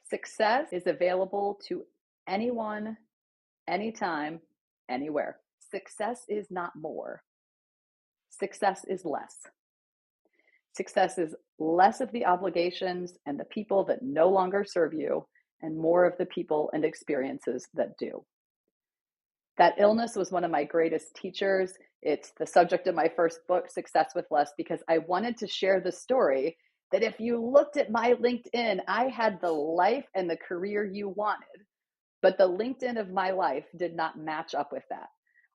Success is available to anyone, anytime, anywhere. Success is not more. Success is less. Success is less of the obligations and the people that no longer serve you, and more of the people and experiences that do. That illness was one of my greatest teachers. It's the subject of my first book, Success with Less, because I wanted to share the story that if you looked at my LinkedIn, I had the life and the career you wanted, but the LinkedIn of my life did not match up with that.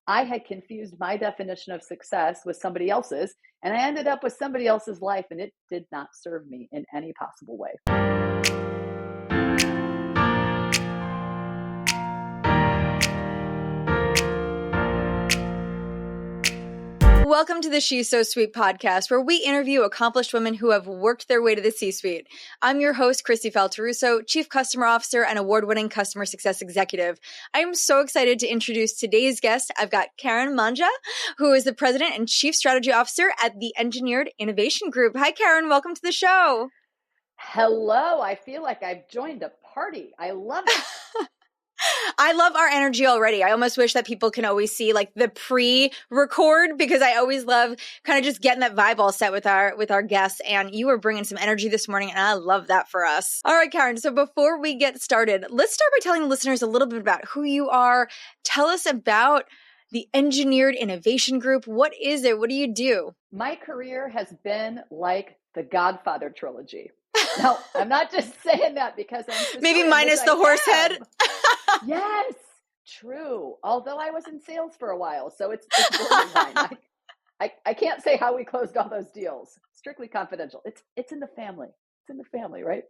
I had confused my definition of success with somebody else's, and I ended up with somebody else's life, and it did not serve me in any possible way. Welcome to the She's So Sweet podcast, where we interview accomplished women who have worked their way to the C-suite. I'm your host, Christy Falteruso, Chief Customer Officer and award-winning customer success executive. I am so excited to introduce today's guest. I've got Karen Mangia, who is the President and Chief Strategy Officer at the Enginnered Innovation Group. Hi, Karen. Welcome to the show. Hello. I feel like I've joined a party. I love it. I love our energy already. I almost wish that people can always see like the pre-record, because I always love kind of just getting that vibe all set with our guests. And you were bringing some energy this morning, and I love that for us. All right, Karen. So before we get started, let's start by telling the listeners a little bit about who you are. Tell us about the Enginnered Innovation Group. What is it? What do you do? My career has been like the Godfather trilogy. No, I'm not just saying that because I'm maybe minus the horse head. Yes, true. Although I was in sales for a while, so it's borderline. I can't say how we closed all those deals. Strictly confidential. It's in the family. It's in the family, right?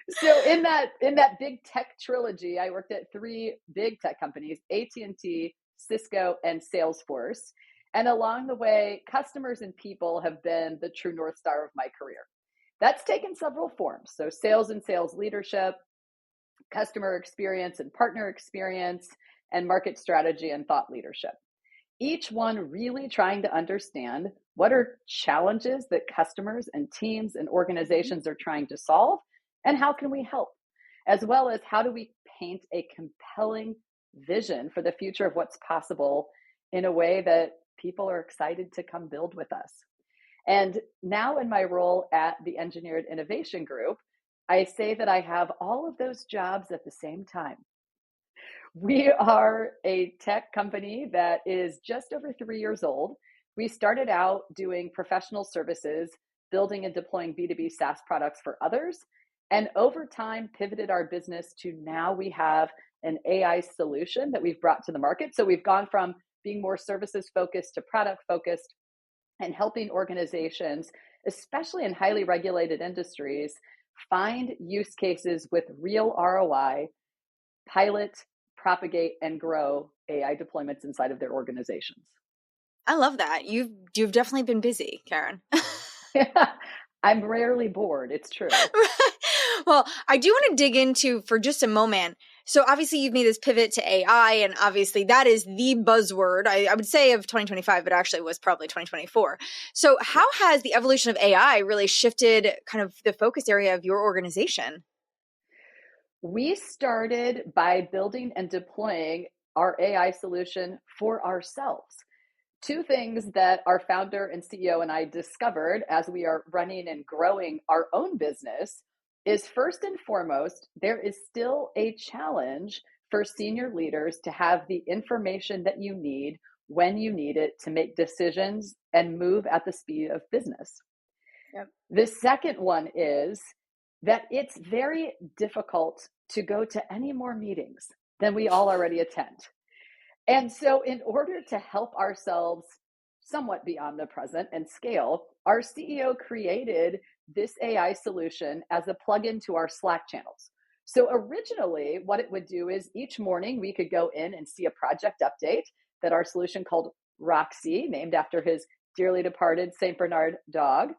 So in that big tech trilogy, I worked at 3 big tech companies: AT&T, Cisco, and Salesforce. And along the way, customers and people have been the true North Star of my career. That's taken several forms. So sales and sales leadership, customer experience and partner experience, and market strategy and thought leadership. Each one really trying to understand what are challenges that customers and teams and organizations are trying to solve, and how can we help, as well as how do we paint a compelling vision for the future of what's possible in a way that people are excited to come build with us. And now in my role at the Enginnered Innovation Group, I say that I have all of those jobs at the same time. We are a tech company that is just over 3 years old. We started out doing professional services, building and deploying B2B SaaS products for others, and over time pivoted our business to now we have an AI solution that we've brought to the market. So we've gone from being more services focused to product focused, and helping organizations, especially in highly regulated industries, find use cases with real ROI, pilot, propagate, and grow AI deployments inside of their organizations. I love that. You've definitely been busy, Karen. I'm rarely bored. It's true. Well, I do want to dig into for just a moment. So obviously you've made this pivot to AI, and obviously that is the buzzword, I would say, of 2025, but actually was probably 2024. So how has the evolution of AI really shifted kind of the focus area of your organization? We started by building and deploying our AI solution for ourselves. 2 things that our founder and CEO and I discovered as we are running and growing our own business is, first and foremost, there is still a challenge for senior leaders to have the information that you need when you need it to make decisions and move at the speed of business. Yep. The second one is that it's very difficult to go to any more meetings than we all already attend. And so in order to help ourselves somewhat be omnipresent and scale, our CEO created this AI solution as a plugin to our Slack channels. So originally what it would do is each morning we could go in and see a project update that our solution called Roxie, named after his dearly departed St. Bernard dog,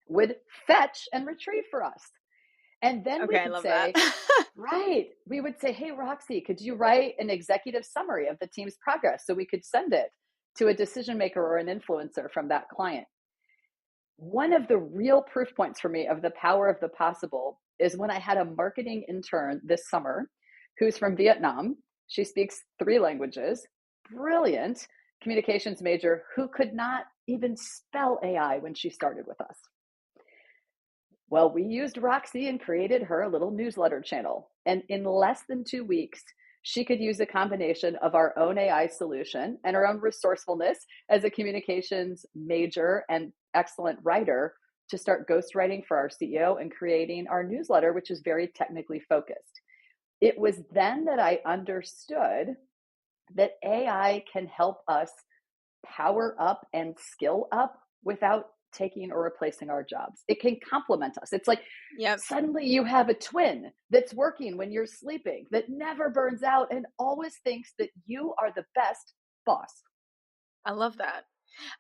would fetch and retrieve for us. And then we would say, right, we would say, hey, Roxie, could you write an executive summary of the team's progress so we could send it to a decision maker or an influencer from that client? One of the real proof points for me of the power of the possible is when I had a marketing intern this summer who's from Vietnam. She speaks 3 languages, brilliant communications major who could not even spell AI when she started with us. Well, we used Roxie and created her a little newsletter channel. And in less than 2 weeks, she could use a combination of our own AI solution and her own resourcefulness as a communications major and excellent writer to start ghostwriting for our CEO and creating our newsletter, which is very technically focused. It was then that I understood that AI can help us power up and skill up without taking or replacing our jobs. It can complement us. It's like suddenly you have a twin that's working when you're sleeping, that never burns out and always thinks that you are the best boss. I love that.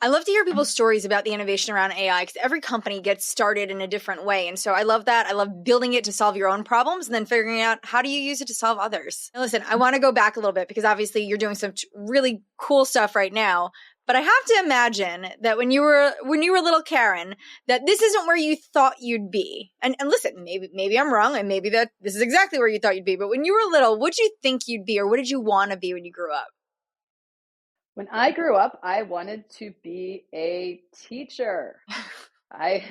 I love to hear people's stories about the innovation around AI because every company gets started in a different way. And so I love that. I love building it to solve your own problems and then figuring out how do you use it to solve others. Now, listen, I want to go back a little bit because obviously you're doing some really cool stuff right now. But I have to imagine that when you were little Karen, that this isn't where you thought you'd be. And listen, maybe I'm wrong, and maybe that this is exactly where you thought you'd be. But when you were little, what did you think you'd be, or what did you want to be when you grew up? When I grew up, I wanted to be a teacher. I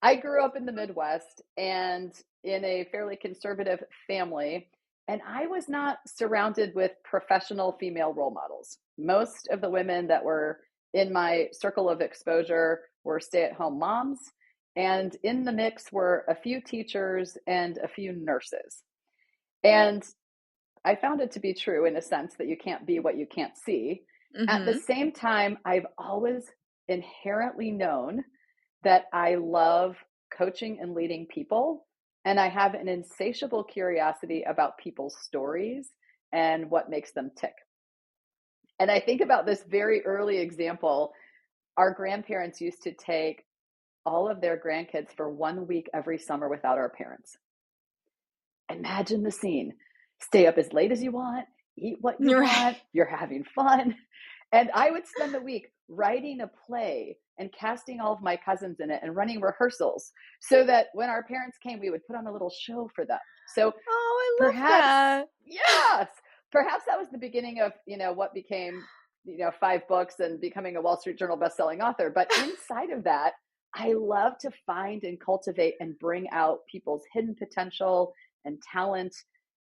I grew up in the Midwest and in a fairly conservative family, and I was not surrounded with professional female role models. Most of the women that were in my circle of exposure were stay-at-home moms, and in the mix were a few teachers and a few nurses. And I found it to be true in a sense that you can't be what you can't see. At the same time, I've always inherently known that I love coaching and leading people. And I have an insatiable curiosity about people's stories and what makes them tick. And I think about this very early example. Our grandparents used to take all of their grandkids for 1 week every summer without our parents. Imagine the scene. Stay up as late as you want, eat what you want, you're having fun. And I would spend the week writing a play and casting all of my cousins in it and running rehearsals so that when our parents came, we would put on a little show for them. So I love that. Yes, perhaps that was the beginning of, what became, 5 books and becoming a Wall Street Journal bestselling author. But inside of that, I love to find and cultivate and bring out people's hidden potential and talent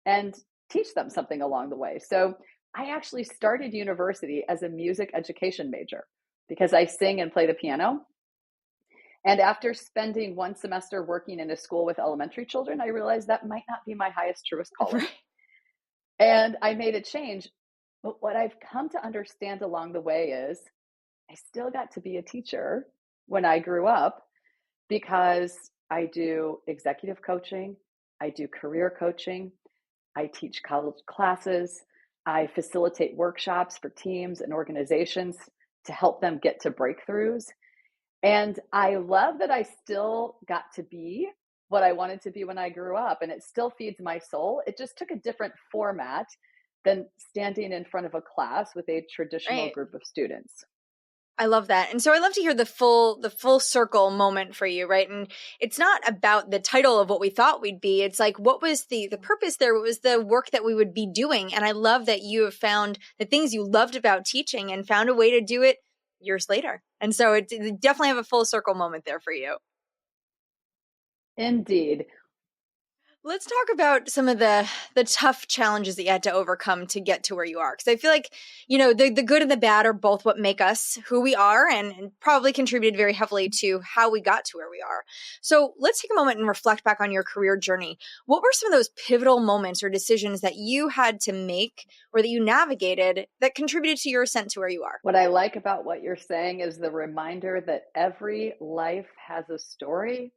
and teach them something along the way. So I actually started university as a music education major because I sing and play the piano. And after spending 1 semester working in a school with elementary children, I realized that might not be my highest, truest calling. Right. And I made a change. But what I've come to understand along the way is I still got to be a teacher when I grew up because I do executive coaching, I do career coaching, I teach college classes, I facilitate workshops for teams and organizations to help them get to breakthroughs. And I love that I still got to be what I wanted to be when I grew up, and it still feeds my soul. It just took a different format than standing in front of a class with a traditional group of students. I love that. And so I love to hear the full circle moment for you, right? And it's not about the title of what we thought we'd be. It's like, what was the purpose there? What was the work that we would be doing? And I love that you have found the things you loved about teaching and found a way to do it years later. And so it definitely have a full circle moment there for you. Indeed. Let's talk about some of the tough challenges that you had to overcome to get to where you are. Because I feel like, the good and the bad are both what make us who we are and probably contributed very heavily to how we got to where we are. So let's take a moment and reflect back on your career journey. What were some of those pivotal moments or decisions that you had to make or that you navigated that contributed to your ascent to where you are? What I like about what you're saying is the reminder that every life has a story.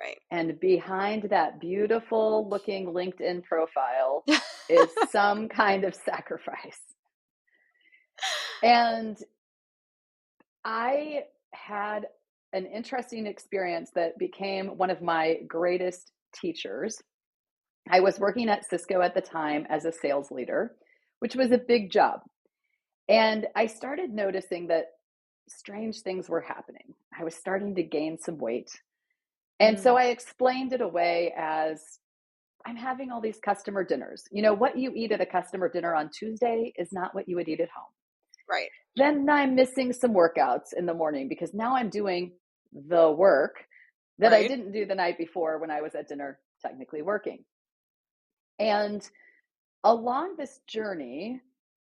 Right. And behind that beautiful looking LinkedIn profile is some kind of sacrifice. And I had an interesting experience that became one of my greatest teachers. I was working at Cisco at the time as a sales leader, which was a big job. And I started noticing that strange things were happening. I was starting to gain some weight. And so I explained it away as I'm having all these customer dinners. You know, what you eat at a customer dinner on Tuesday is not what you would eat at home. Right. Then I'm missing some workouts in the morning because now I'm doing the work that I didn't do the night before when I was at dinner, technically working. And along this journey,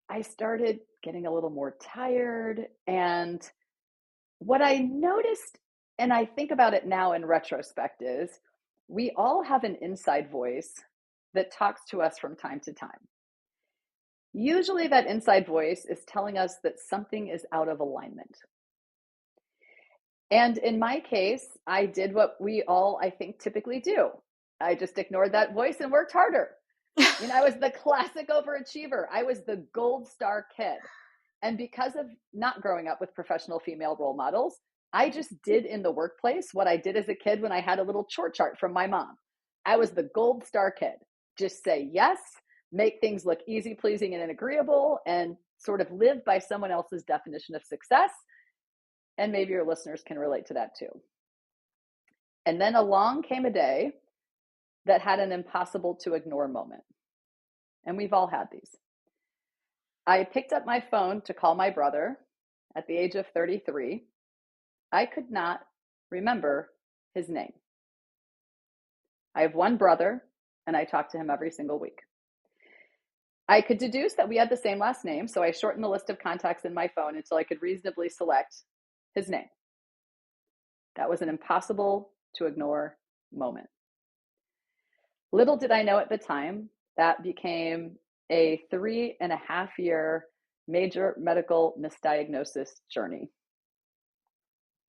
I started getting a little more tired. And what I noticed, and I think about it now in retrospect, is we all have an inside voice that talks to us from time to time. Usually that inside voice is telling us that something is out of alignment. And in my case, I did what we all, I think, typically do. I just ignored that voice and worked harder. You know, I was the classic overachiever. I was the gold star kid. And because of not growing up with professional female role models, I just did in the workplace what I did as a kid when I had a little chore chart from my mom. I was the gold star kid. Just say yes, make things look easy, pleasing, and agreeable, and sort of live by someone else's definition of success. And maybe your listeners can relate to that too. And then along came a day that had an impossible to ignore moment. And we've all had these. I picked up my phone to call my brother at the age of 33. I could not remember his name. I have one brother, and I talk to him every single week. I could deduce that we had the same last name, so I shortened the list of contacts in my phone until I could reasonably select his name. That was an impossible to ignore moment. Little did I know at the time that became a 3.5-year major medical misdiagnosis journey.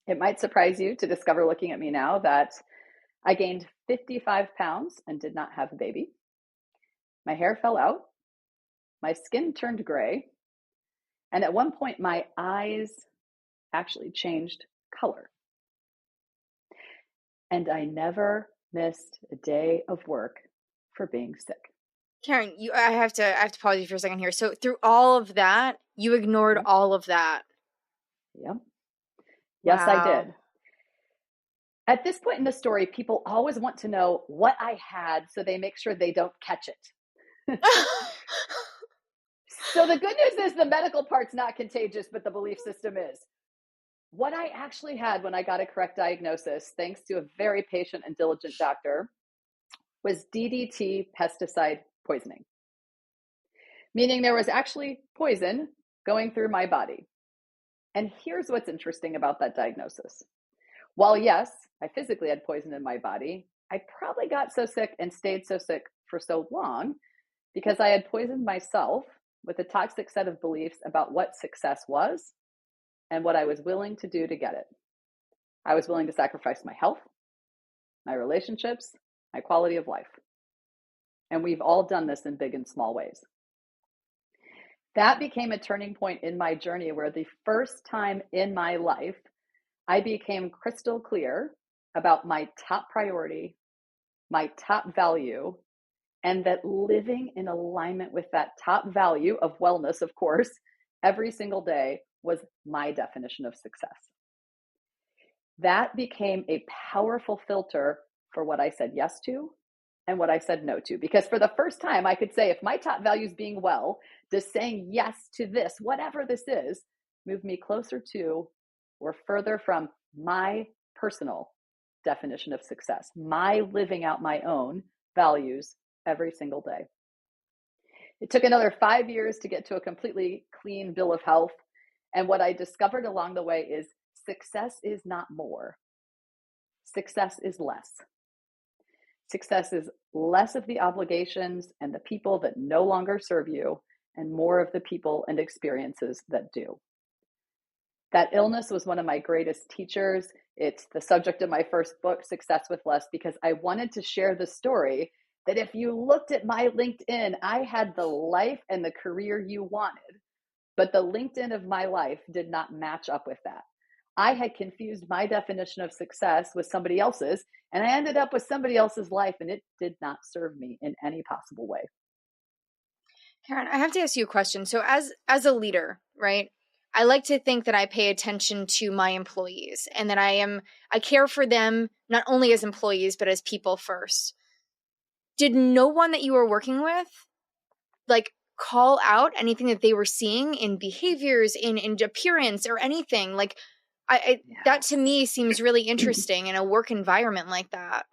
It might surprise you to discover, looking at me now, that I gained 55 pounds and did not have a baby. My hair fell out. My skin turned gray. And at one point, my eyes actually changed color. And I never missed a day of work for being sick. Karen, I have to pause you for a second here. So through all of that, you ignored all of that. Yep. Yes, Wow. I did. At this point in the story, people always want to know what I had so they make sure they don't catch it. So the good news is the medical part's not contagious, but the belief system is. What I actually had when I got a correct diagnosis, thanks to a very patient and diligent doctor, was DDT pesticide poisoning. Meaning there was actually poison going through my body. And here's what's interesting about that diagnosis. While yes, I physically had poison in my body, I probably got so sick and stayed so sick for so long because I had poisoned myself with a toxic set of beliefs about what success was and what I was willing to do to get it. I was willing to sacrifice my health, my relationships, my quality of life. And we've all done this in big and small ways. That became a turning point in my journey where the first time in my life, I became crystal clear about my top priority, my top value, and that living in alignment with that top value of wellness, of course, every single day was my definition of success. That became a powerful filter for what I said yes to and what I said no to. Because for the first time, I could say, if my top value is being well, does saying yes to this, whatever this is, move me closer to or further from my personal definition of success, my living out my own values every single day. It took another 5 years to get to a completely clean bill of health. And what I discovered along the way is success is not more. Success is less. Success is less of the obligations and the people that no longer serve you and more of the people and experiences that do. That illness was one of my greatest teachers. It's the subject of my first book, Success with Less, because I wanted to share the story that if you looked at my LinkedIn, I had the life and the career you wanted, but the LinkedIn of my life did not match up with that. I had confused my definition of success with somebody else's, and I ended up with somebody else's life, and it did not serve me in any possible way. Karen, I have to ask you a question. So as a leader, right? I like to think that I pay attention to my employees and that I care for them not only as employees, but as people first. Did no one that you were working with like call out anything that they were seeing in behaviors, in appearance or anything? Like that to me seems really interesting in a work environment like that.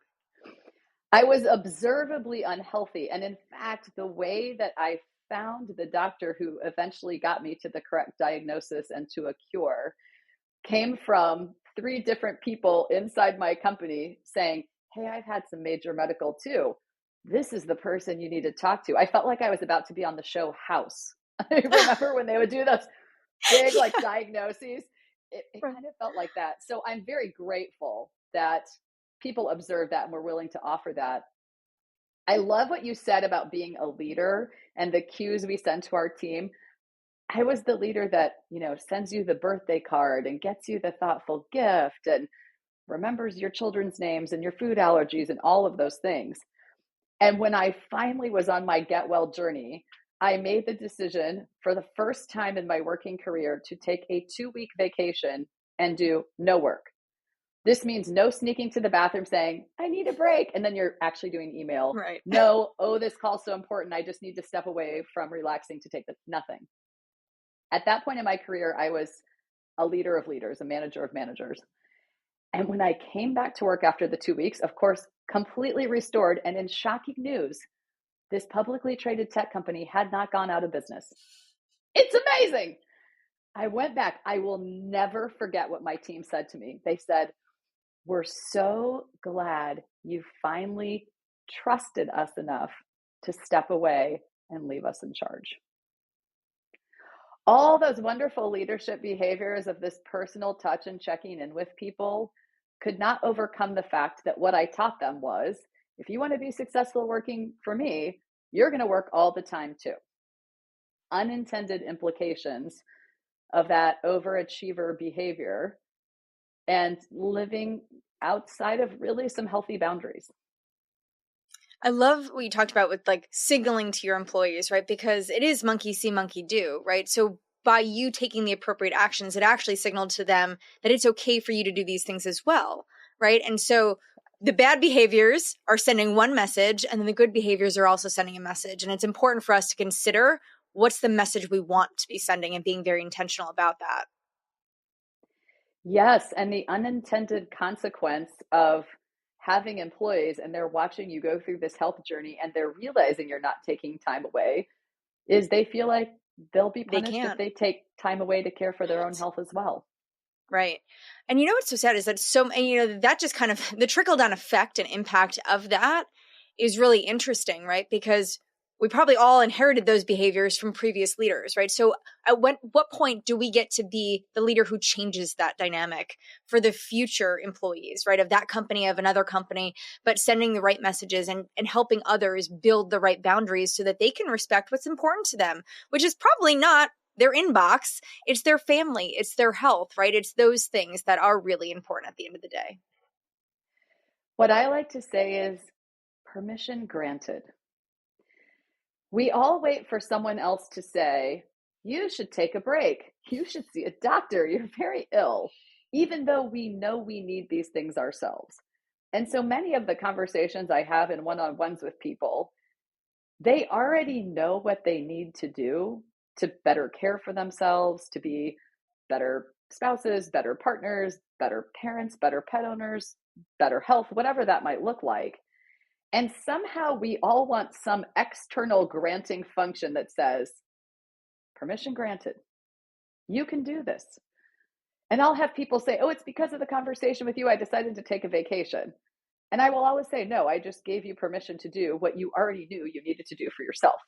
I was observably unhealthy. And in fact, the way that I found the doctor who eventually got me to the correct diagnosis and to a cure came from three different people inside my company saying, "Hey, I've had some major medical too. This is the person you need to talk to." I felt like I was about to be on the show House. I remember when they would do those big like diagnoses. It Right. kind of felt like that. So I'm very grateful that people observe that and were willing to offer that. I love what you said about being a leader and the cues we send to our team. I was the leader that, sends you the birthday card and gets you the thoughtful gift and remembers your children's names and your food allergies and all of those things. And when I finally was on my get well journey, I made the decision for the first time in my working career to take a 2-week vacation and do no work. This means no sneaking to the bathroom saying, "I need a break." And then you're actually doing email. Right. No, "Oh, this call's so important. I just need to step away from relaxing to take the nothing." At that point in my career, I was a leader of leaders, a manager of managers. And when I came back to work after the 2 weeks, of course, completely restored. And in shocking news, this publicly traded tech company had not gone out of business. It's amazing. I went back. I will never forget what my team said to me. They said, "We're so glad you finally trusted us enough to step away and leave us in charge." All those wonderful leadership behaviors of this personal touch and checking in with people could not overcome the fact that what I taught them was, if you want to be successful working for me, you're going to work all the time too. Unintended implications of that overachiever behavior and living outside of really some healthy boundaries. I love what you talked about with like signaling to your employees, right? Because it is monkey see, monkey do, right? So by you taking the appropriate actions, it actually signaled to them that it's okay for you to do these things as well, right? And so the bad behaviors are sending one message, and then the good behaviors are also sending a message. And it's important for us to consider what's the message we want to be sending and being very intentional about that. Yes, and the unintended consequence of having employees and they're watching you go through this health journey and they're realizing you're not taking time away is they feel like they'll be They punished if can't. they take time away to care for their own health as well. Right. And what's so sad is that that just kind of the trickle down effect and impact of that is really interesting, right? Because we probably all inherited those behaviors from previous leaders, right? So at what point do we get to be the leader who changes that dynamic for the future employees, right? Of that company, of another company, but sending the right messages and helping others build the right boundaries so that they can respect what's important to them, which is probably not their inbox, it's their family, it's their health, right? It's those things that are really important at the end of the day. What I like to say is permission granted. We all wait for someone else to say, "You should take a break. You should see a doctor. You're very ill," even though we know we need these things ourselves. And so many of the conversations I have in one on ones with people, they already know what they need to do to better care for themselves, to be better spouses, better partners, better parents, better pet owners, better health, whatever that might look like. And somehow we all want some external granting function that says, "Permission granted. You can do this." And I'll have people say, "Oh, it's because of the conversation with you, I decided to take a vacation." And I will always say, "No, I just gave you permission to do what you already knew you needed to do for yourself."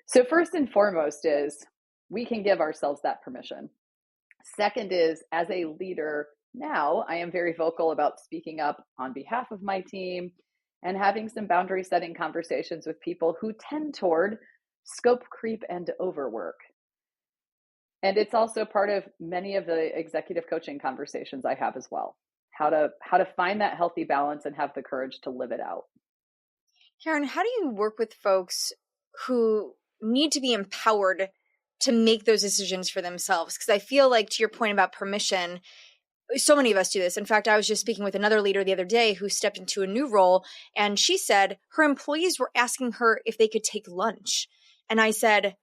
So first and foremost is we can give ourselves that permission. Second is, as a leader now, I am very vocal about speaking up on behalf of my team and having some boundary setting conversations with people who tend toward scope creep and overwork. And it's also part of many of the executive coaching conversations I have as well. How to find that healthy balance and have the courage to live it out. Karen, how do you work with folks who need to be empowered to make those decisions for themselves. Because I feel like, to your point about permission, so many of us do this. In fact, I was just speaking with another leader the other day who stepped into a new role, and she said her employees were asking her if they could take lunch. And I said,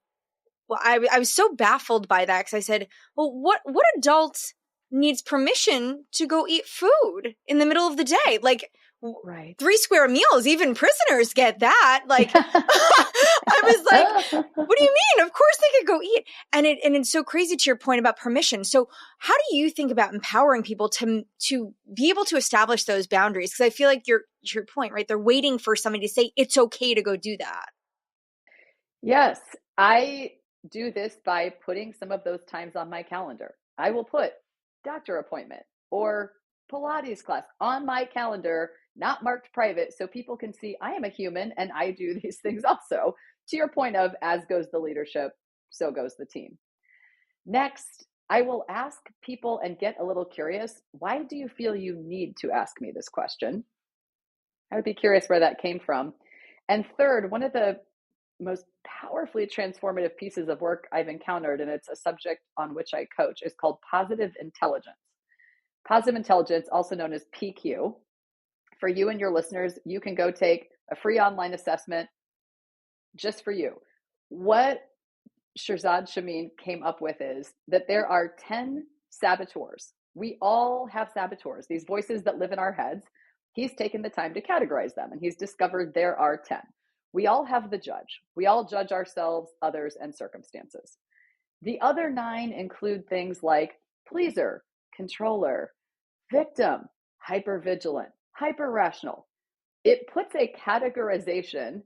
well, I was so baffled by that, because I said, well, what adult needs permission to go eat food in the middle of the day? Like, Right. 3 square meals, even prisoners get that. Like, I was like, what do you mean? Of course they could go eat. And it's so crazy, to your point about permission. So how do you think about empowering people to be able to establish those boundaries? Because I feel like your point, right? They're waiting for somebody to say it's okay to go do that. Yes, I do this by putting some of those times on my calendar. I will put doctor appointment or Pilates class on my calendar, not marked private, so people can see I am a human and I do these things also. To your point of, as goes the leadership, so goes the team. Next, I will ask people and get a little curious. Why do you feel you need to ask me this question? I would be curious where that came from. And third, one of the most powerfully transformative pieces of work I've encountered, and it's a subject on which I coach, is called positive intelligence. Positive intelligence, also known as PQ. For you and your listeners, you can go take a free online assessment just for you. What Shirzad Chamine came up with is that there are 10 saboteurs. We all have saboteurs, these voices that live in our heads. He's taken the time to categorize them, and he's discovered there are 10. We all have the judge. We all judge ourselves, others, and circumstances. The other 9 include things like pleaser, controller, victim, hypervigilant, hyper-rational. It puts a categorization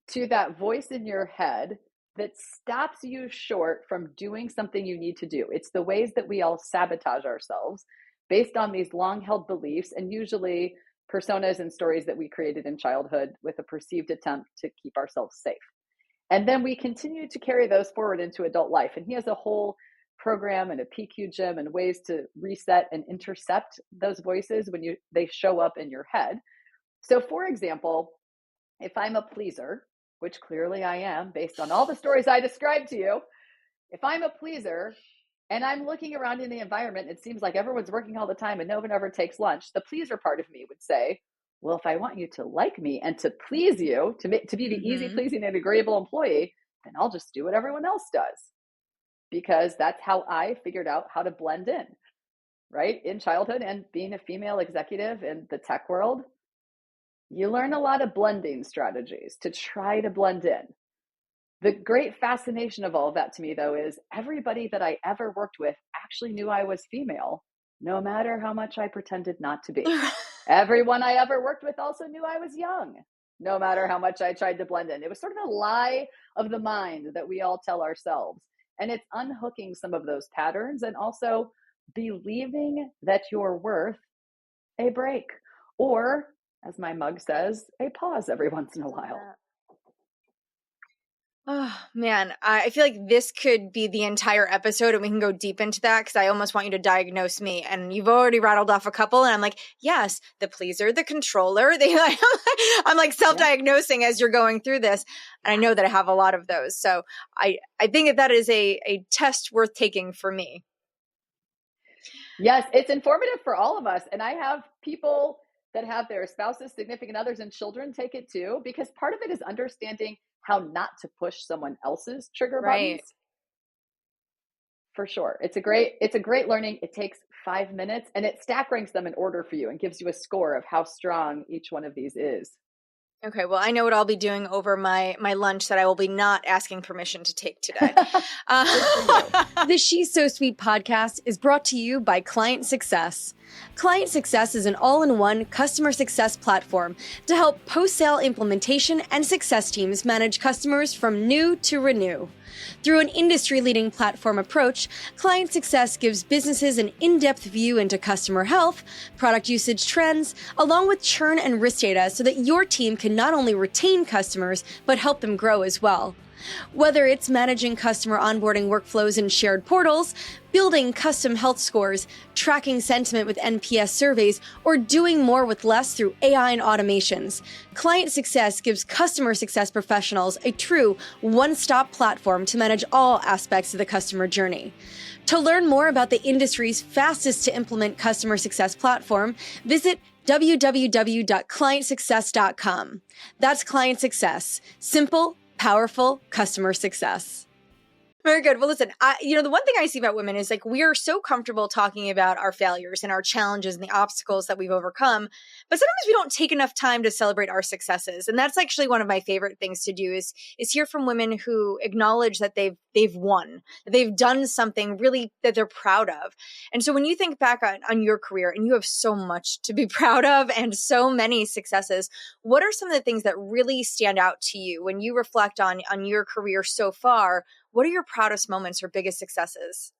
to that voice in your head that stops you short from doing something you need to do. It's the ways that we all sabotage ourselves based on these long-held beliefs, and usually personas and stories that we created in childhood with a perceived attempt to keep ourselves safe. And then we continue to carry those forward into adult life. And he has a whole program and a PQ gym and ways to reset and intercept those voices when they show up in your head. So for example, if I'm a pleaser, which clearly I am based on all the stories I described to you, if I'm a pleaser and I'm looking around in the environment, it seems like everyone's working all the time and no one ever takes lunch, the pleaser part of me would say, well, if I want you to like me and to please you, to be the easy, pleasing, and agreeable employee, then I'll just do what everyone else does. Because that's how I figured out how to blend in, right? In childhood and being a female executive in the tech world, you learn a lot of blending strategies to try to blend in. The great fascination of all of that to me, though, is everybody that I ever worked with actually knew I was female, no matter how much I pretended not to be. Everyone I ever worked with also knew I was young, no matter how much I tried to blend in. It was sort of a lie of the mind that we all tell ourselves. And it's unhooking some of those patterns and also believing that you're worth a break, or, as my mug says, a pause every once in a while. Oh, man, I feel like this could be the entire episode and we can go deep into that, because I almost want you to diagnose me. And you've already rattled off a couple. And I'm like, yes, the pleaser, the controller. I'm like self-diagnosing as you're going through this. And I know that I have a lot of those. So I think that is a test worth taking for me. Yes, it's informative for all of us. And I have people that have their spouses, significant others, and children take it too, because part of it is understanding how not to push someone else's trigger buttons. For sure. It's a great learning. It takes 5 minutes and it stack ranks them in order for you and gives you a score of how strong each one of these is. Okay, well, I know what I'll be doing over my lunch that I will be not asking permission to take today. The She's So Sweet podcast is brought to you by Client Success. Client Success is an all-in-one customer success platform to help post-sale implementation and success teams manage customers from new to renew. Through an industry-leading platform approach, Client Success gives businesses an in-depth view into customer health, product usage trends, along with churn and risk data so that your team can not only retain customers, but help them grow as well. Whether it's managing customer onboarding workflows in shared portals, building custom health scores, tracking sentiment with NPS surveys, or doing more with less through AI and automations. Client Success gives customer success professionals a true one-stop platform to manage all aspects of the customer journey. To learn more about the industry's fastest to implement customer success platform, visit www.clientsuccess.com. That's Client Success. Simple, powerful customer success. Very good. Well, listen, the one thing I see about women is like we are so comfortable talking about our failures and our challenges and the obstacles that we've overcome, but sometimes we don't take enough time to celebrate our successes. And that's actually one of my favorite things to do is hear from women who acknowledge that they've won, that they've done something really that they're proud of. And so when you think back on your career, and you have so much to be proud of and so many successes, what are some of the things that really stand out to you when you reflect on your career so far? What are your proudest moments or biggest successes?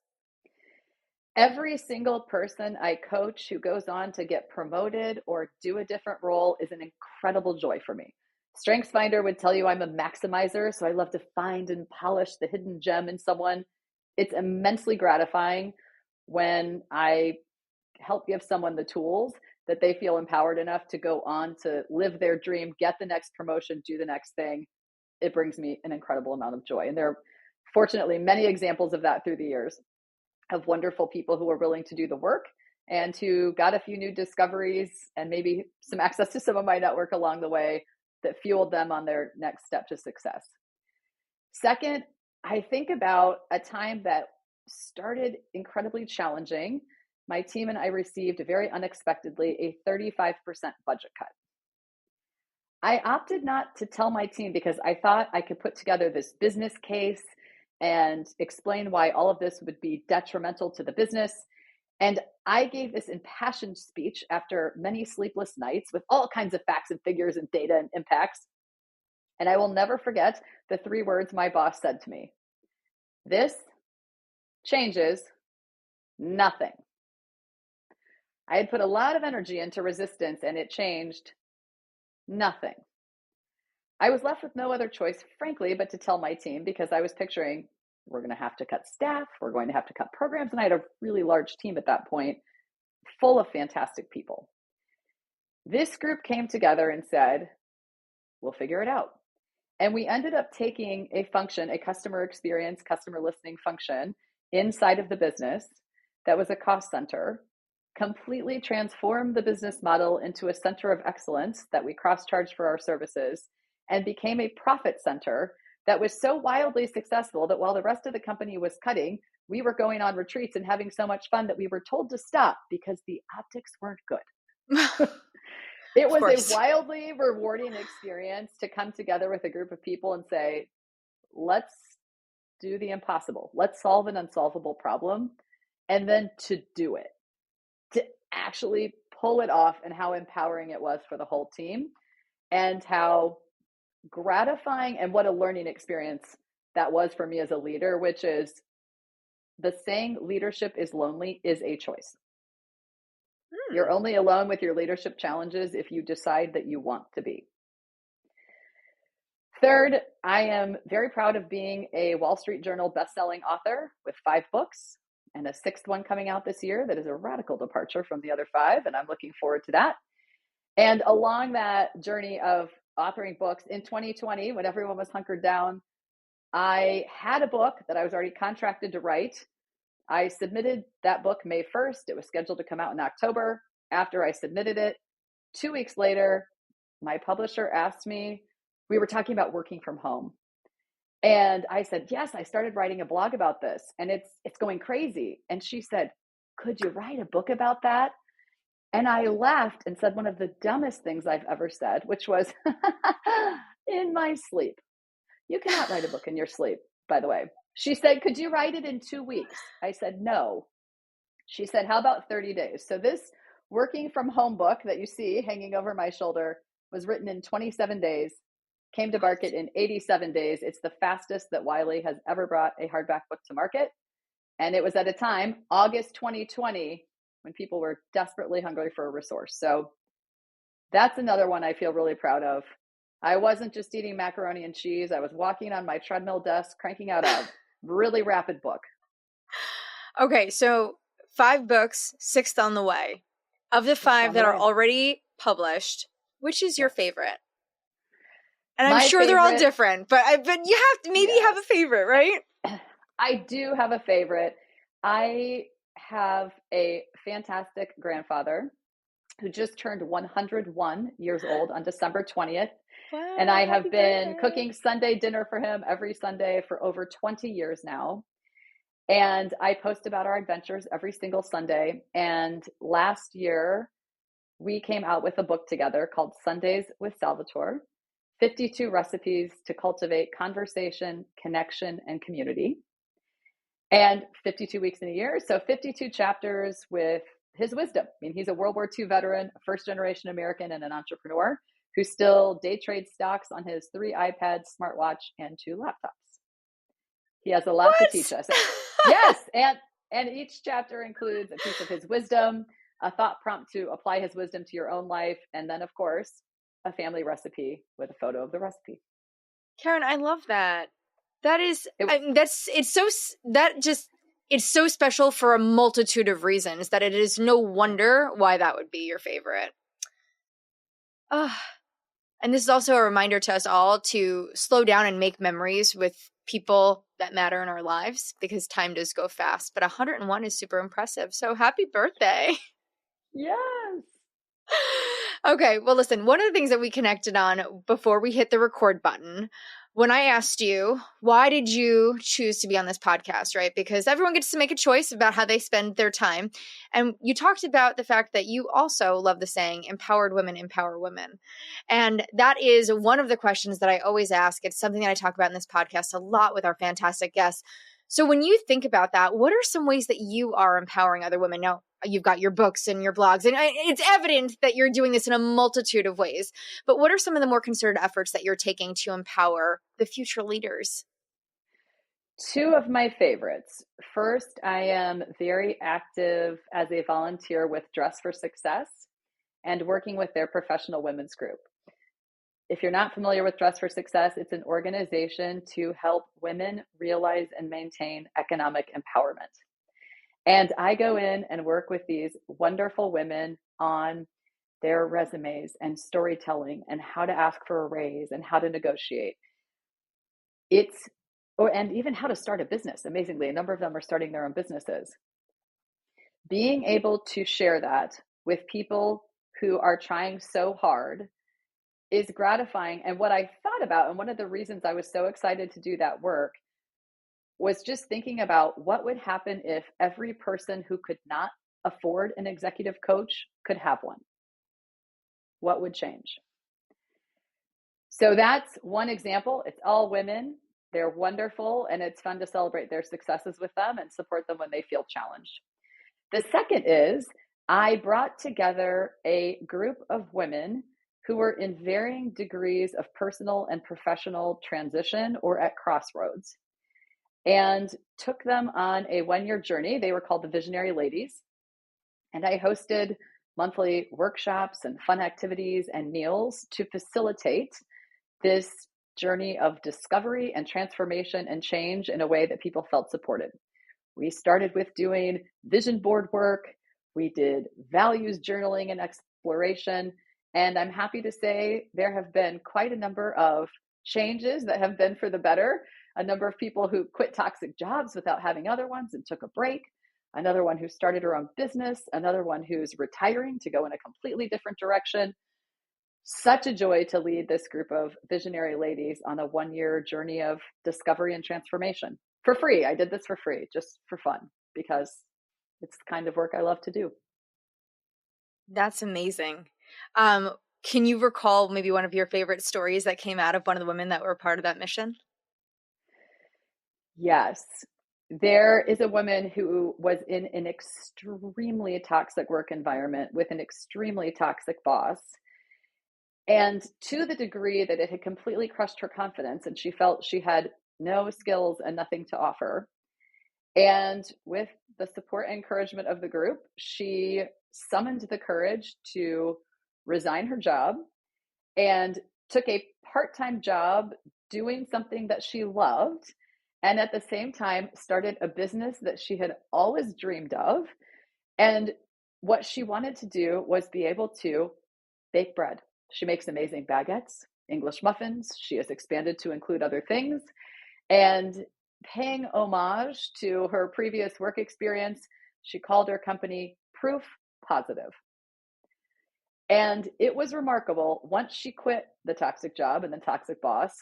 Every single person I coach who goes on to get promoted or do a different role is an incredible joy for me. StrengthsFinder would tell you I'm a maximizer, so I love to find and polish the hidden gem in someone. It's immensely gratifying when I help give someone the tools that they feel empowered enough to go on to live their dream, get the next promotion, do the next thing. It brings me an incredible amount of joy. And there are fortunately many examples of that through the years of wonderful people who are willing to do the work and who got a few new discoveries and maybe some access to some of my network along the way that fueled them on their next step to success. Second, I think about a time that started incredibly challenging. My team and I received very unexpectedly a 35% budget cut. I opted not to tell my team because I thought I could put together this business case and explain why all of this would be detrimental to the business. And I gave this impassioned speech after many sleepless nights with all kinds of facts and figures and data and impacts. And I will never forget the 3 words my boss said to me. This changes nothing. I had put a lot of energy into resistance and it changed nothing. I was left with no other choice, frankly, but to tell my team because I was picturing we're going to have to cut staff, we're going to have to cut programs, and I had a really large team at that point, full of fantastic people. This group came together and said, we'll figure it out. And we ended up taking a function, a customer experience, customer listening function inside of the business that was a cost center, completely transformed the business model into a center of excellence that we cross-charged for our services, and became a profit center that was so wildly successful that while the rest of the company was cutting, we were going on retreats and having so much fun that we were told to stop because the optics weren't good. It was a wildly rewarding experience to come together with a group of people and say, let's do the impossible. Let's solve an unsolvable problem. And then to do it, to actually pull it off, and how empowering it was for the whole team and how gratifying and what a learning experience that was for me as a leader, which is the saying leadership is lonely is a choice. You're only alone with your leadership challenges if you decide that you want to be. Third, I am very proud of being a Wall Street Journal bestselling author with 5 books and a 6th one coming out this year that is a radical departure from the other 5, and I'm looking forward to that. And along that journey of authoring books in 2020, when everyone was hunkered down, I had a book that I was already contracted to write. I submitted that book May 1st. It was scheduled to come out in October. After I submitted it, 2 weeks later, my publisher asked me, we were talking about working from home. And I said, yes, I started writing a blog about this and it's going crazy. And she said, could you write a book about that? And I laughed and said one of the dumbest things I've ever said, which was in my sleep. You cannot write a book in your sleep, by the way. She said, could you write it in 2 weeks? I said, no. She said, how about 30 days? So this working from home book that you see hanging over my shoulder was written in 27 days, came to market in 87 days. It's the fastest that Wiley has ever brought a hardback book to market. And it was at a time, August 2020, when people were desperately hungry for a resource. So that's another one I feel really proud of. I wasn't just eating macaroni and cheese. I was walking on my treadmill desk, cranking out a really rapid book. Okay, so 5 books, 6th on the way. Of the 5 that are already published, which is your favorite? And I'm sure they're all different, but you have to, maybe you have a favorite, right? I do have a favorite. I have a fantastic grandfather who just turned 101 years old on December 20th. Wow, and I have been cooking Sunday dinner for him every Sunday for over 20 years now. And I post about our adventures every single Sunday. And last year, we came out with a book together called Sundays with Salvatore, 52 recipes to cultivate conversation, connection, and community. And 52 weeks in a year. So 52 chapters with his wisdom. I mean, he's a World War II veteran, a first generation American, and an entrepreneur who still day trades stocks on his 3 iPads, smartwatch, and 2 laptops. He has a lot to teach us. Yes. And each chapter includes a piece of his wisdom, a thought prompt to apply his wisdom to your own life, and then, of course, a family recipe with a photo of the recipe. Karen, I love that. That is, it's so special for a multitude of reasons that it is no wonder why that would be your favorite. And this is also a reminder to us all to slow down and make memories with people that matter in our lives, because time does go fast. But 101 is super impressive. So happy birthday. Yes. Okay, well, listen, one of the things that we connected on before we hit the record button, when I asked you, why did you choose to be on this podcast, right? Because everyone gets to make a choice about how they spend their time. And you talked about the fact that you also love the saying, empowered women empower women. And that is one of the questions that I always ask. It's something that I talk about in this podcast a lot with our fantastic guests. So when you think about that, what are some ways that you are empowering other women? Now, you've got your books and your blogs, and it's evident that you're doing this in a multitude of ways. But what are some of the more concerted efforts that you're taking to empower the future leaders? 2 of my favorites. First, I am very active as a volunteer with Dress for Success and working with their professional women's group. If you're not familiar with Dress for Success, it's an organization to help women realize and maintain economic empowerment. And I go in and work with these wonderful women on their resumes and storytelling and how to ask for a raise and how to negotiate. And even how to start a business. Amazingly, a number of them are starting their own businesses. Being able to share that with people who are trying so hard is gratifying. And what I thought about, and one of the reasons I was so excited to do that work, was just thinking about what would happen if every person who could not afford an executive coach could have one. What would change? So that's one example. It's all women. They're wonderful, and it's fun to celebrate their successes with them and support them when they feel challenged. The second is I brought together a group of women who were in varying degrees of personal and professional transition or at crossroads, and took them on a 1-year journey. They were called the Visionary Ladies. And I hosted monthly workshops and fun activities and meals to facilitate this journey of discovery and transformation and change in a way that people felt supported. We started with doing vision board work. We did values journaling and exploration. And I'm happy to say there have been quite a number of changes that have been for the better. A number of people who quit toxic jobs without having other ones and took a break. Another one who started her own business. Another one who's retiring to go in a completely different direction. Such a joy to lead this group of visionary ladies on a 1-year journey of discovery and transformation for free. I did this for free, just for fun, because it's the kind of work I love to do. That's amazing. Can you recall maybe one of your favorite stories that came out of one of the women that were part of that mission? Yes. There is a woman who was in an extremely toxic work environment with an extremely toxic boss. And to the degree that it had completely crushed her confidence and she felt she had no skills and nothing to offer. And with the support and encouragement of the group, she summoned the courage to resign her job and took a part-time job doing something that she loved and at the same time started a business that she had always dreamed of. And what she wanted to do was be able to bake bread. She makes amazing baguettes, English muffins. She has expanded to include other things. And paying homage to her previous work experience, she called her company Proof Positive. And it was remarkable. Once she quit the toxic job and the toxic boss,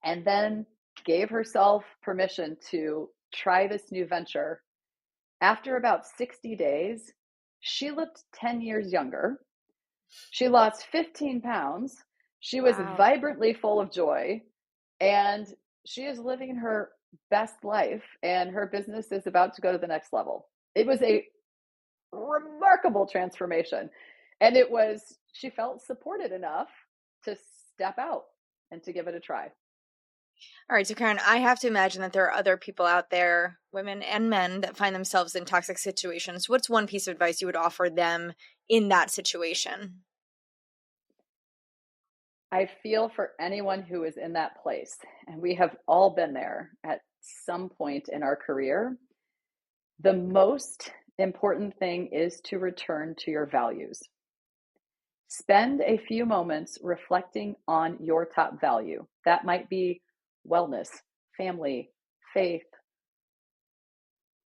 and then gave herself permission to try this new venture, after about 60 days, she looked 10 years younger. She lost 15 pounds. She was vibrantly full of joy, and she is living her best life, and her business is about to go to the next level. It was a remarkable transformation. And she felt supported enough to step out and to give it a try. All right. So Karen, I have to imagine that there are other people out there, women and men, that find themselves in toxic situations. What's one piece of advice you would offer them in that situation? I feel for anyone who is in that place, and we have all been there at some point in our career. The most important thing is to return to your values. Spend a few moments reflecting on your top value. That might be wellness, family, faith,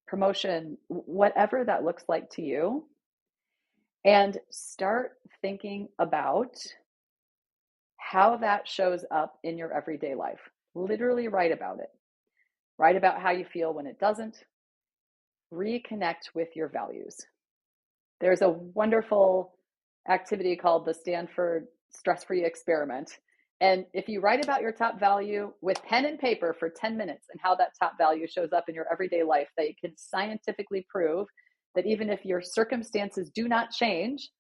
promotion, whatever that looks like to you. And start thinking about how that shows up in your everyday life. Literally write about it. Write about how you feel when it doesn't. Reconnect with your values. There's a wonderful activity called the Stanford Stress-Free Experiment. And if you write about your top value with pen and paper for 10 minutes and how that top value shows up in your everyday life, they can scientifically prove that even if your circumstances do not change,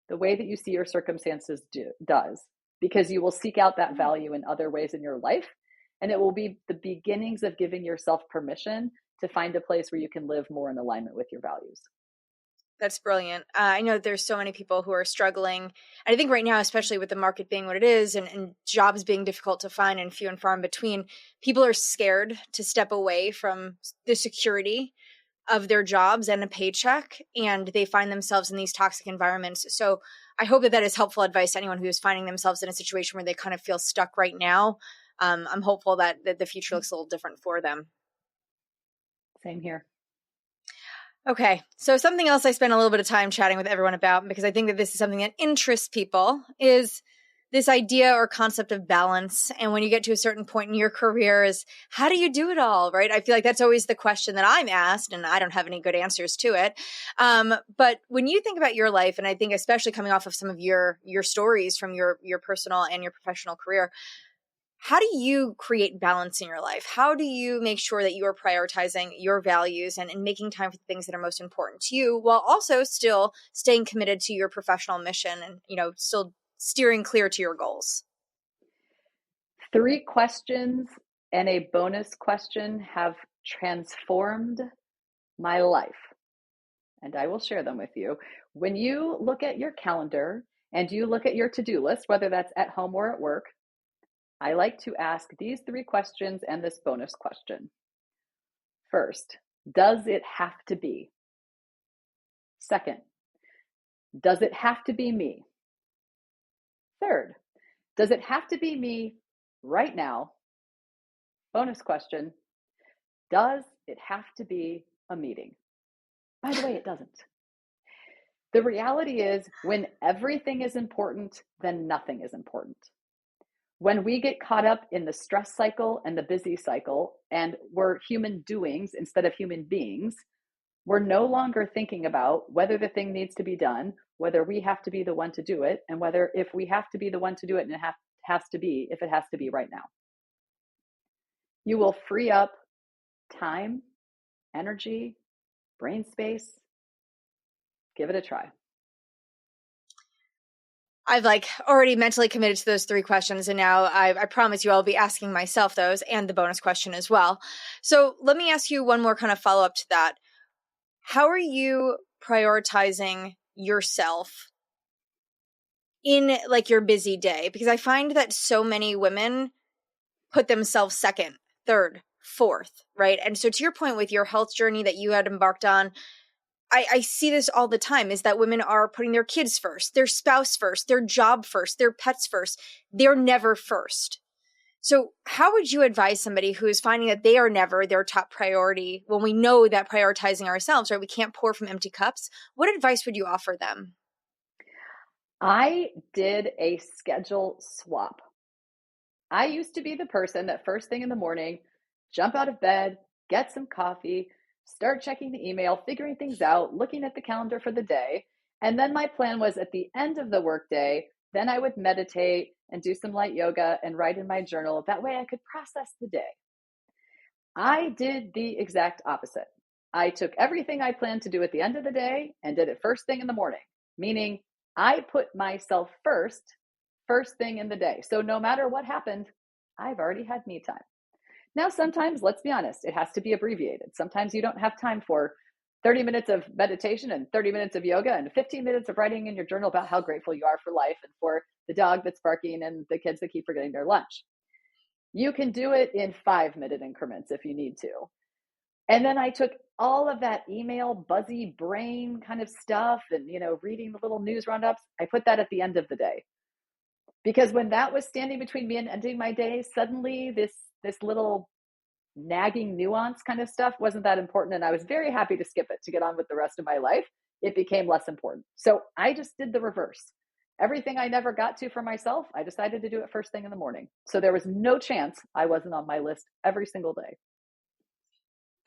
the way that you see your circumstances does, because you will seek out that value in other ways in your life. And it will be the beginnings of giving yourself permission to find a place where you can live more in alignment with your values. That's brilliant. I know that there's so many people who are struggling. And I think right now, especially with the market being what it is and jobs being difficult to find and few and far in between, people are scared to step away from the security of their jobs and a paycheck, and they find themselves in these toxic environments. So I hope that is helpful advice to anyone who is finding themselves in a situation where they kind of feel stuck right now. I'm hopeful that the future looks a little different for them. Same here. Okay, so something else I spent a little bit of time chatting with everyone about, because I think that this is something that interests people, is this idea or concept of balance. And when you get to a certain point in your career, is how do you do it all, right? I feel like that's always the question that I'm asked, and I don't have any good answers to it. But when you think about your life, and I think especially coming off of some of your stories from your personal and your professional career, how do you create balance in your life? How do you make sure that you are prioritizing your values and making time for the things that are most important to you, while also still staying committed to your professional mission and, still steering clear to your goals? 3 questions and a bonus question have transformed my life, and I will share them with you. When you look at your calendar and you look at your to-do list, whether that's at home or at work, I like to ask these 3 questions and this bonus question. First, does it have to be? Second, does it have to be me? Third, does it have to be me right now? Bonus question, does it have to be a meeting? By the way, it doesn't. The reality is, when everything is important, then nothing is important. When we get caught up in the stress cycle and the busy cycle, and we're human doings instead of human beings, we're no longer thinking about whether the thing needs to be done, whether we have to be the one to do it, and whether if we have to be the one to do it, and it has to be right now. You will free up time, energy, brain space. Give it a try. I've already mentally committed to those 3 questions. And now I promise you I'll be asking myself those and the bonus question as well. So let me ask you one more kind of follow up to that. How are you prioritizing yourself in your busy day? Because I find that so many women put themselves second, third, fourth, right? And so to your point with your health journey that you had embarked on, I see this all the time, is that women are putting their kids first, their spouse first, their job first, their pets first. They're never first. So how would you advise somebody who is finding that they are never their top priority when we know that prioritizing ourselves, right? We can't pour from empty cups. What advice would you offer them? I did a schedule swap. I used to be the person that first thing in the morning, jump out of bed, get some coffee, start checking the email, figuring things out, looking at the calendar for the day. And then my plan was at the end of the workday, then I would meditate and do some light yoga and write in my journal. That way I could process the day. I did the exact opposite. I took everything I planned to do at the end of the day and did it first thing in the morning, meaning I put myself first thing in the day. So no matter what happened, I've already had me time. Now, sometimes, let's be honest, it has to be abbreviated. Sometimes you don't have time for 30 minutes of meditation and 30 minutes of yoga and 15 minutes of writing in your journal about how grateful you are for life and for the dog that's barking and the kids that keep forgetting their lunch. You can do it in 5-minute increments if you need to. And then I took all of that email, buzzy brain kind of stuff and, reading the little news roundups. I put that at the end of the day. Because when that was standing between me and ending my day, suddenly this little nagging nuance kind of stuff wasn't that important. And I was very happy to skip it to get on with the rest of my life. It became less important. So I just did the reverse. Everything I never got to for myself, I decided to do it first thing in the morning. So there was no chance I wasn't on my list every single day.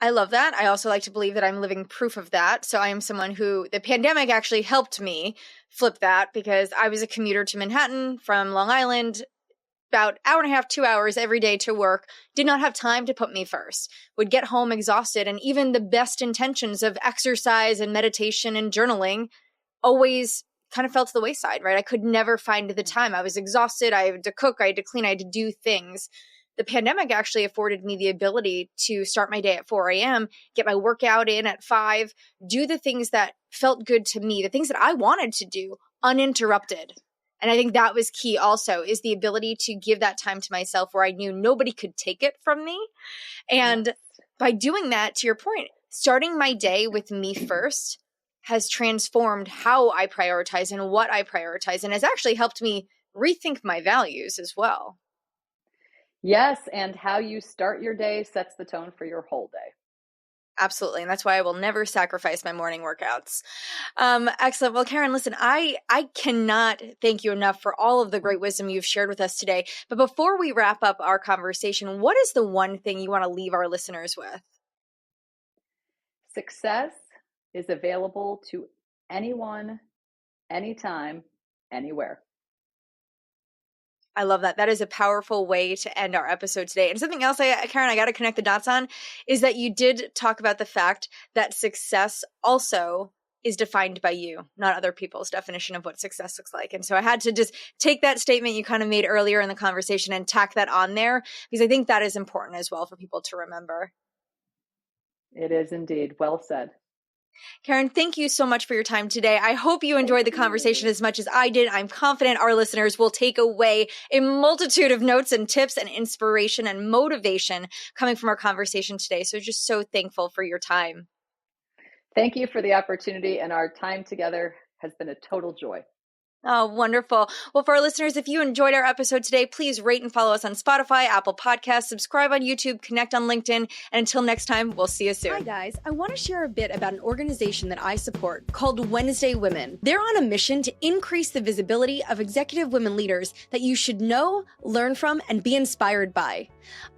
I love that. I also like to believe that I'm living proof of that. So I am someone who the pandemic actually helped me flip that, because I was a commuter to Manhattan from Long Island, about hour and a half, 2 hours every day to work, did not have time to put me first, would get home exhausted. And even the best intentions of exercise and meditation and journaling always kind of fell to the wayside, right? I could never find the time. I was exhausted. I had to cook. I had to clean. I had to do things. The pandemic actually afforded me the ability to start my day at 4 a.m., get my workout in at 5, do the things that felt good to me, the things that I wanted to do uninterrupted. And I think that was key also, is the ability to give that time to myself where I knew nobody could take it from me. And by doing that, to your point, starting my day with me first has transformed how I prioritize and what I prioritize, and has actually helped me rethink my values as well. Yes, and how you start your day sets the tone for your whole day. Absolutely. And that's why I will never sacrifice my morning workouts. Excellent. Well, Karen, listen, I cannot thank you enough for all of the great wisdom you've shared with us today. But before we wrap up our conversation, what is the one thing you want to leave our listeners with? Success is available to anyone, anytime, anywhere. I love that. That is a powerful way to end our episode today. And something else, Karen, I got to connect the dots on, is that you did talk about the fact that success also is defined by you, not other people's definition of what success looks like. And so I had to just take that statement you kind of made earlier in the conversation and tack that on there, because I think that is important as well for people to remember. It is indeed. Well said. Karen, thank you so much for your time today. I hope you enjoyed the conversation as much as I did. I'm confident our listeners will take away a multitude of notes and tips and inspiration and motivation coming from our conversation today. So just so thankful for your time. Thank you for the opportunity, and our time together has been a total joy. Oh, wonderful. Well, for our listeners, if you enjoyed our episode today, please rate and follow us on Spotify, Apple Podcasts, subscribe on YouTube, connect on LinkedIn. And until next time, we'll see you soon. Hi, guys. I want to share a bit about an organization that I support called Wednesday Women. They're on a mission to increase the visibility of executive women leaders that you should know, learn from, and be inspired by.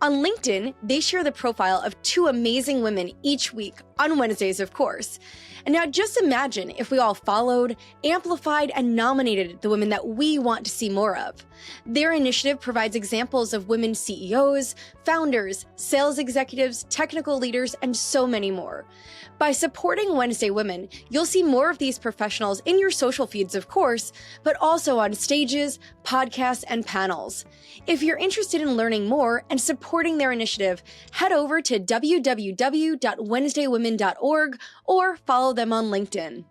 On LinkedIn, they share the profile of 2 amazing women each week, on Wednesdays, of course. And now just imagine if we all followed, amplified, and nominated the women that we want to see more of. Their initiative provides examples of women CEOs, founders, sales executives, technical leaders, and so many more. By supporting Wednesday Women, you'll see more of these professionals in your social feeds, of course, but also on stages, podcasts, and panels. If you're interested in learning more and supporting their initiative, head over to www.wednesdaywomen.org or follow them on LinkedIn.